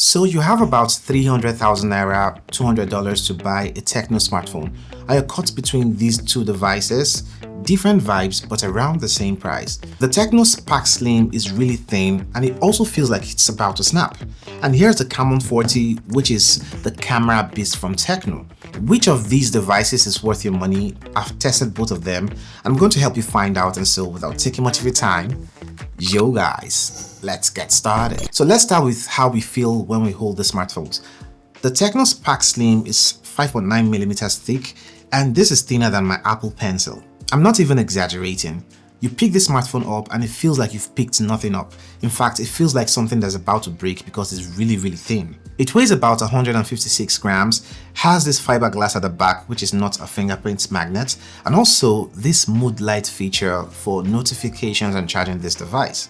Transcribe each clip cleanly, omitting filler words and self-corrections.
So you have about 300,000 naira, $200 to buy a TECNO smartphone, and you're caught between these two devices, different vibes but around the same price. The TECNO Spark Slim is really thin and it also feels like it's about to snap. And here's the Camon 40, which is the camera beast from TECNO. Which of these devices is worth your money? I've tested both of them. I'm going to help you find out, and so without taking much of your time, yo guys, let's get started. So let's start with how we feel when we hold the smartphones. The TECNO Spark Slim is 5.9mm thick, and this is thinner than my Apple Pencil. I'm not even exaggerating. You pick this smartphone up and it feels like you've picked nothing up. In fact, it feels like something that's about to break because it's really thin. It weighs about 156 grams, has this fiberglass at the back which is not a fingerprint magnet, and also this mood light feature for notifications and charging this device.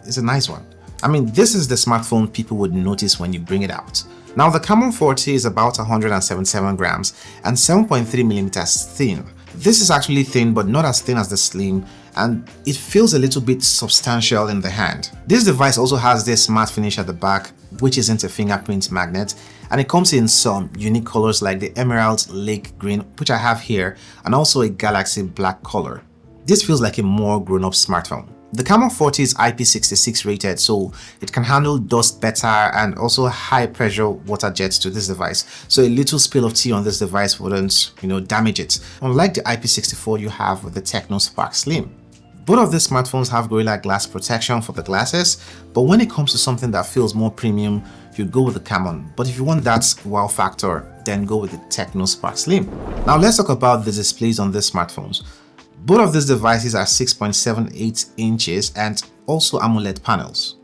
It's a nice one. I mean, this is the smartphone people would notice when you bring it out. Now the Camon 40 is about 177 grams and 7.3mm thin. This is actually thin but not as thin as the Slim, and it feels a little bit substantial in the hand. This device also has this matte finish at the back which isn't a fingerprint magnet, and it comes in some unique colors like the Emerald Lake Green, which I have here, and also a Galaxy Black color. This feels like a more grown-up smartphone. The Camon 40 is IP66 rated, so it can handle dust better and also high pressure water jets to this device. So a little spill of tea on this device wouldn't, damage it. Unlike the IP64 you have with the TECNO Spark Slim. Both of these smartphones have Gorilla Glass protection for the glasses, but when it comes to something that feels more premium, you go with the Camon. But if you want that wow factor, then go with the TECNO Spark Slim. Now let's talk about the displays on these smartphones. Both of these devices are 6.78 inches and also AMOLED panels.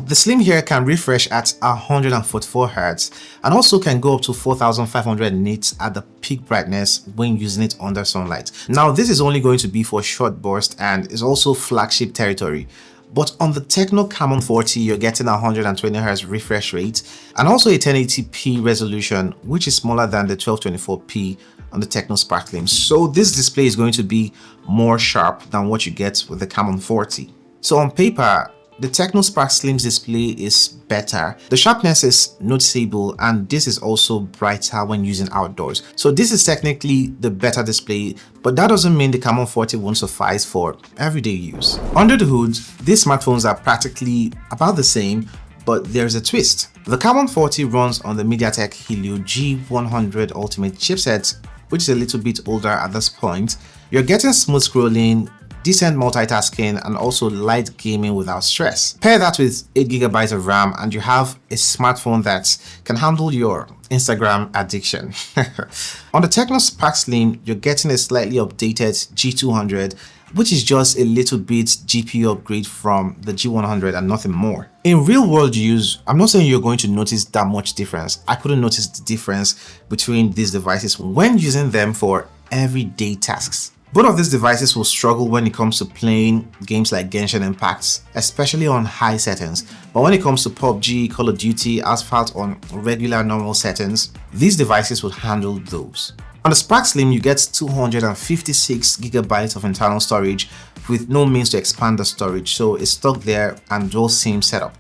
The Slim here can refresh at 144 Hz and also can go up to 4500 nits at the peak brightness when using it under sunlight. Now this is only going to be for short burst and is also flagship territory. But on the TECNO Camon 40, you're getting 120 Hz refresh rate and also a 1080p resolution, which is smaller than the 1224p on the TECNO Spark Slim. So this display is going to be more sharp than what you get with the Camon 40. So on paper, the TECNO Spark Slim's display is better. The sharpness is noticeable and this is also brighter when using outdoors. So this is technically the better display, but that doesn't mean the Camon 40 won't suffice for everyday use. Under the hood, these smartphones are practically about the same, but there's a twist. The Camon 40 runs on the MediaTek Helio G100 Ultimate chipset, which is a little bit older at this point. You're getting smooth scrolling, decent multitasking, and also light gaming without stress. Pair that with 8GB of RAM and you have a smartphone that can handle your Instagram addiction. On the TECNO Spark Slim, you're getting a slightly updated G200, which is just a little bit GPU upgrade from the G100 and nothing more. In real world use, I'm not saying you're going to notice that much difference. I couldn't notice the difference between these devices when using them for everyday tasks. Both of these devices will struggle when it comes to playing games like Genshin Impact, especially on high settings. But when it comes to PUBG, Call of Duty, Asphalt on regular normal settings, these devices will handle those. On the Spark Slim, you get 256GB of internal storage with no means to expand the storage, so it's stuck there and dual SIM setup.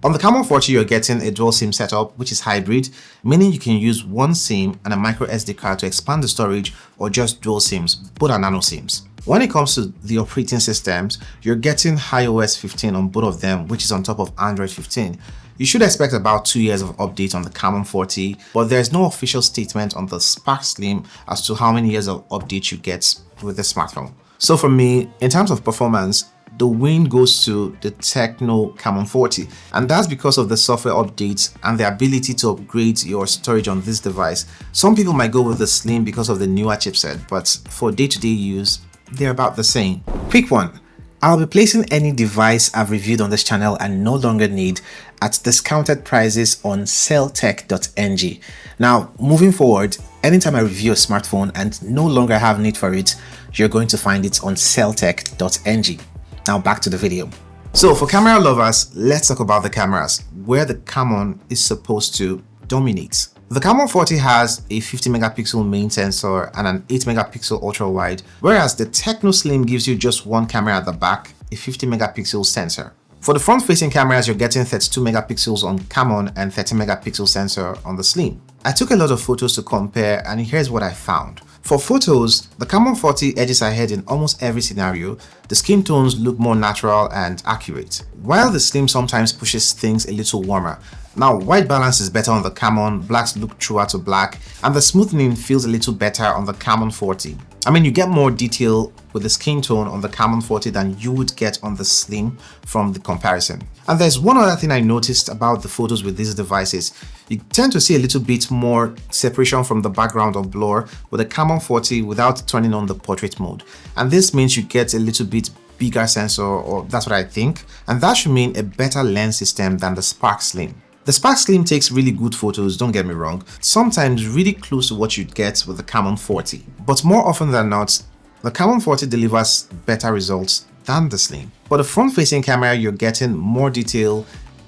On the Camon 40, you're getting a dual SIM setup, which is hybrid, meaning you can use one SIM and a micro SD card to expand the storage, or just dual SIMs, both are nano SIMs. When it comes to the operating systems, you're getting iOS 15 on both of them, which is on top of Android 15. You should expect about 2 years of update on the Camon 40, but there's no official statement on the Spark Slim as to how many years of update you get with the smartphone. So for me, in terms of performance, the win goes to the TECNO Camon 40, and that's because of the software updates and the ability to upgrade your storage on this device. Some people might go with the Slim because of the newer chipset, but for day-to-day use, they're about the same. Quick one. I'll be placing any device I've reviewed on this channel and no longer need at discounted prices on SellTech.ng. Now, moving forward, anytime I review a smartphone and no longer have need for it, you're going to find it on SellTech.ng. Now back to the video. So for camera lovers, let's talk about the cameras, where the Camon is supposed to dominate. The Camon 40 has a 50 megapixel main sensor and an 8 megapixel ultra wide, whereas the TECNO Slim gives you just one camera at the back, a 50 megapixel sensor. For the front-facing cameras, you're getting 32 megapixels on Camon and 30 megapixel sensor on the Slim. I took a lot of photos to compare, and here's what I found. For photos, the Camon 40 edges ahead in almost every scenario. The skin tones look more natural and accurate, while the Slim sometimes pushes things a little warmer. Now, white balance is better on the Camon, blacks look truer to black, and the smoothing feels a little better on the Camon 40. I mean, you get more detail with the skin tone on the Camon 40 than you would get on the Slim from the comparison. And there's one other thing I noticed about the photos with these devices. You tend to see a little bit more separation from the background or blur with the Camon 40 without turning on the portrait mode. And this means you get a little bit bigger sensor, or that's what I think. And that should mean a better lens system than the Spark Slim. The Spark Slim takes really good photos, don't get me wrong, sometimes really close to what you'd get with the Camon 40. But more often than not, the Camon 40 delivers better results than the Slim. For the front-facing camera, you're getting more detail,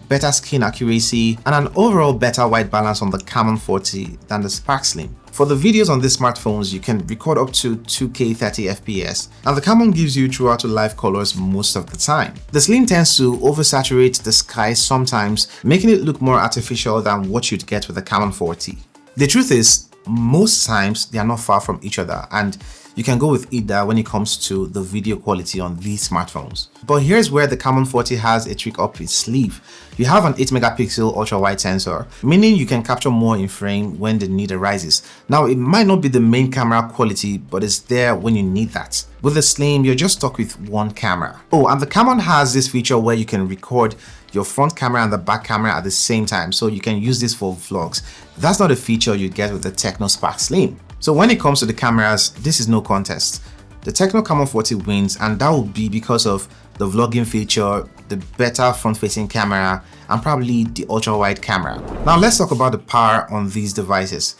better skin accuracy, and an overall better white balance on the Camon 40 than the Spark Slim. For the videos on these smartphones, you can record up to 2K 30 FPS, and the Camon gives you truer to life colors most of the time. The Slim tends to oversaturate the sky sometimes, making it look more artificial than what you'd get with the Camon 40. The truth is, most times they are not far from each other, and you can go with either when it comes to the video quality on these smartphones. But here's where the Camon 40 has a trick up its sleeve. You have an 8 megapixel ultra wide sensor, meaning you can capture more in frame when the need arises. Now, it might not be the main camera quality, but it's there when you need that. With the Slim, you're just stuck with one camera. Oh, and the Camon has this feature where you can record your front camera and the back camera at the same time, so you can use this for vlogs. That's not a feature you get with the TECNO Spark Slim. So when it comes to the cameras, this is no contest. The TECNO Camon 40 wins, and that will be because of the vlogging feature, the better front-facing camera, and probably the ultra-wide camera. Now let's talk about the power on these devices.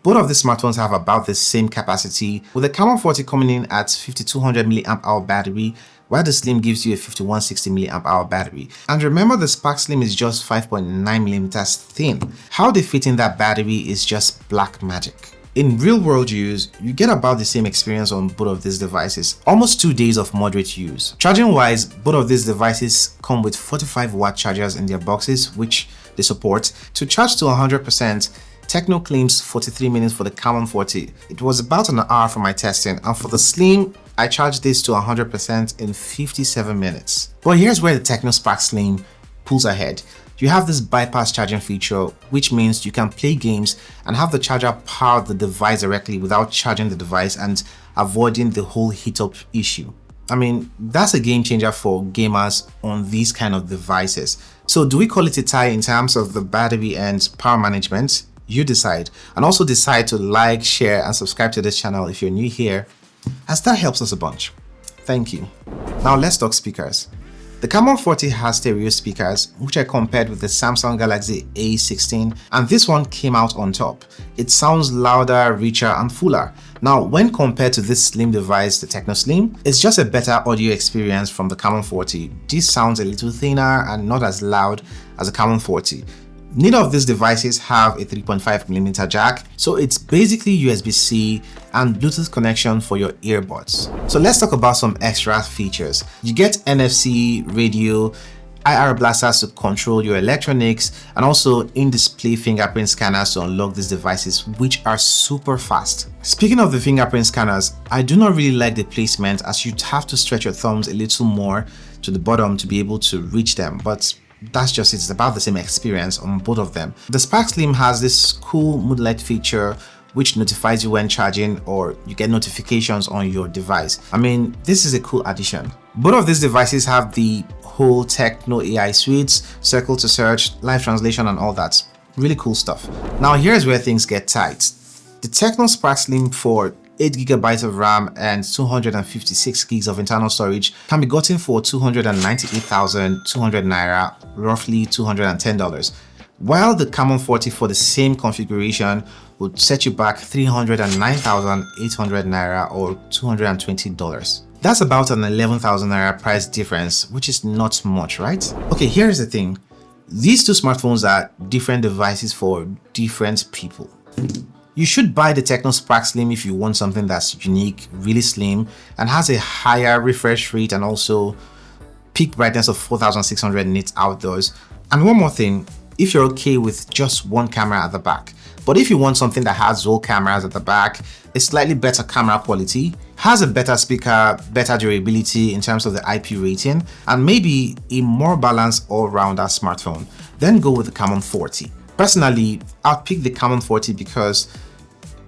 Both of these smartphones have about the same capacity, with the Camon 40 coming in at 5200 mAh battery, while the Slim gives you a 5160 mAh battery. And remember, the Spark Slim is just 5.9mm thin. How they fit in that battery is just black magic. In real-world use, you get about the same experience on both of these devices, almost 2 days of moderate use. Charging-wise, both of these devices come with 45-watt chargers in their boxes, which they support. To charge to 100%, TECNO claims 43 minutes for the Camon 40. It was about an hour for my testing, and for the Slim, I charged this to 100% in 57 minutes. But here's where the TECNO Spark Slim pulls ahead. You have this bypass charging feature, which means you can play games and have the charger power the device directly without charging the device and avoiding the whole heat up issue. I mean, that's a game changer for gamers on these kind of devices. So do we call it a tie in terms of the battery and power management? You decide. And also decide to like, share, and subscribe to this channel if you're new here, as that helps us a bunch. Thank you. Now let's talk speakers. The Camon 40 has stereo speakers, which I compared with the Samsung Galaxy A16, and this one came out on top. It sounds louder, richer, and fuller. Now, when compared to this slim device, the TECNO Slim, it's just a better audio experience from the Camon 40. This sounds a little thinner and not as loud as the Camon 40. Neither of these devices have a 3.5mm jack, so it's basically USB-C and Bluetooth connection for your earbuds. So let's talk about some extra features. You get NFC, radio, IR blasters to control your electronics, and also in-display fingerprint scanners to unlock these devices, which are super fast. Speaking of the fingerprint scanners, I do not really like the placement, as you'd have to stretch your thumbs a little more to the bottom to be able to reach them, but that's just it. It's about the same experience on both of them. The Spark Slim has this cool mood light feature which notifies you when charging, or you get notifications on your device. I mean, this is a cool addition. Both of these devices have the whole TECNO AI suites, circle to search, live translation, and all that. Really cool stuff. Now here's where things get tight. The TECNO Spark Slim for 8GB of RAM and 256 gigs of internal storage can be gotten for 298,200 naira, roughly $210, while the Camon 40 for the same configuration would set you back 309,800 naira or $220. That's about an 11,000 naira price difference, which is not much, right? Okay, here's the thing. These two smartphones are different devices for different people. You should buy the TECNO Spark Slim if you want something that's unique, really slim, and has a higher refresh rate and also peak brightness of 4600 nits outdoors. And one more thing, if you're okay with just one camera at the back, but if you want something that has dual cameras at the back, a slightly better camera quality, has a better speaker, better durability in terms of the IP rating, and maybe a more balanced all-rounder smartphone, then go with the Camon 40. Personally, I'll pick the Camon 40 because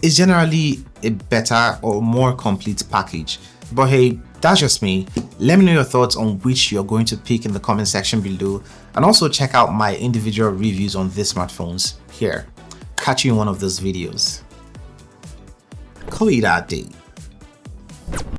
it's generally a better or more complete package. But hey, that's just me. Let me know your thoughts on which you're going to pick in the comment section below, and also check out my individual reviews on these smartphones here. Catch you in one of those videos. Call it a day.